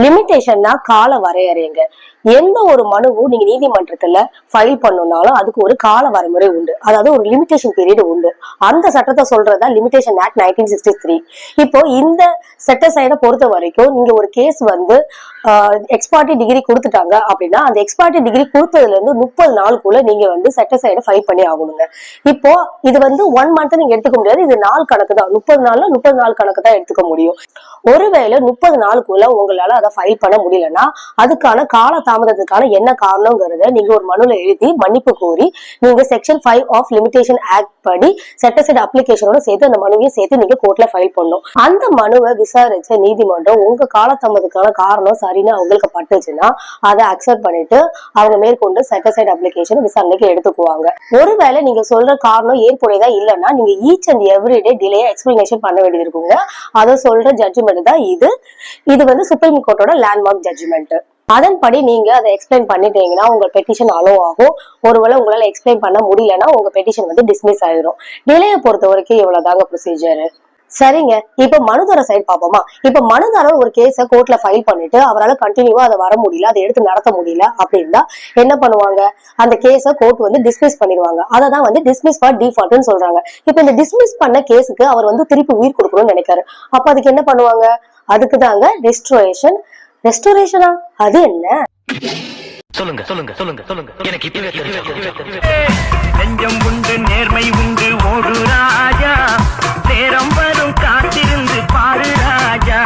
லிமிடேஷன்னா கால வரையறைங்க. எந்த ஒரு மனுவும் நீங்க நீதிமன்றத்துல ஃபைல் பண்ணணும்னாலும் அதுக்கு ஒரு கால வரைமுறை உண்டு, அதாவது ஒரு லிமிடேஷன் பீரியட் உண்டு. அந்த சட்டத்தை சொல்றதா லிமிடேஷன் ஆக்ட் 1963. இப்போ இந்த செட்டசைடை பொறுத்த வரைக்கும் நீங்க ஒரு கேஸ் வந்து எக்ஸ்பார்ட்டி டிகிரி கொடுத்துட்டாங்க அப்படின்னா அந்த எக்ஸ்பார்ட்டி டிகிரி கொடுத்ததுல இருந்து 30 நாளுக்குள்ள நீங்க வந்து செட்டசைடை ஃபைல் பண்ணி ஆகணுங்க. இப்போ இது வந்து 1 மந்த் நீங்க எடுத்துக்க முடியாது, இது நாள் கணக்கு தான். 30 நாள்ல 30 நாள் கணக்கு தான் எடுத்துக்க முடியும். ஒருவேளை 30 நாளுக்குள்ள உங்களால அதை ஃபைல் பண்ண முடியலன்னா அதுக்கான கால தாமதத்துக்கான என்ன காரணங்கிறத நீங்க ஒரு மனுல எழுதி மன்னிப்பு கோரி நீங்க செக்ஷன் 5 ஆஃப் லிமிடேஷன் ஆக்ட் படி செட்டசைட் அப்ளிகேஷனோட சேர்த்து அந்த மனுவையும் சேர்த்து நீங்க கோர்ட்ல ஃபைல் பண்ணும். அந்த மனுவை விசாரிச்ச நீதிமன்றம் உங்க காலதாமதத்துக்கான காரணம் சரின்னு அவங்களுக்கு பட்டுச்சுன்னா அதை அக்செப்ட் பண்ணிட்டு அவங்க மேற்கொண்டு செட்டசைட் அப்ளிகேஷன் விசாரணைக்கு எடுத்துக்குவாங்க. ஒருவேளை நீங்க சொல்ற காரணம் ஏற்புடையதா இல்லைன்னா நீங்க each and everyday delay explanation பண்ண வேண்டியது இருக்குங்க. அதை சொல்ற ஜட்ஜ்மெண்ட் தான் இது வந்து சுப்ரீம் கோர்ட்டோட லேண்ட்மார்க் ஜட்ஜ்மெண்ட். அதன்படி நீங்க அதை எக்ஸ்பிளைன் பண்ணிட்டீங்கன்னா உங்க பெட்டிஷன் அலோவ் ஆகும். ஒருவேளை உங்களால எக்ஸ்பிளைன் பண்ண முடியலன்னா உங்க பெட்டிஷன் வந்து டிஸ்மிஸ் ஆயிடும். டிலேயை பொறுத்த வரைக்கும் இவ்வளவுதாங்க ப்ரொசீஜர். சரிங்க, இப்ப மனுதாரர் சைடு பாப்போமா. இப்ப மனுதாரர் ஒரு கேஸ கோர்ட்ல ஃபைல் பண்ணிட்டு அவரால் கண்டினியூவா அதை வர முடியல, அதை எடுத்து நடத்த முடியல அப்படின்னா என்ன பண்ணுவாங்க, அந்த கேஸ கோர்ட் வந்து டிஸ்மிஸ் பண்ணிடுவாங்க. அததான் வந்து டிஸ்மிஸ் ஃபார் டிஃபால்ட்னு சொல்றாங்க. இப்ப இந்த டிஸ்மிஸ் பண்ண கேஸுக்கு அவர் வந்து திருப்பி உயிர் கொடுக்கணும்னு நினைக்காரு. அப்ப அதுக்கு என்ன பண்ணுவாங்க, அதுக்கு தாங்க ரெஸ்டோரேஷன். ரெஸ்டோரேஷனா அது என்ன? சொல்லுங்க சொல்லுங்க சொல்லுங்க சொல்லுங்க, எனக்கு இப்பவே தெரியும். நெஞ்சம் உண்டு நேர்மை உண்டு ஓடு ராஜா, நேரம் வரும் காத்திருந்து பாரு ராஜா.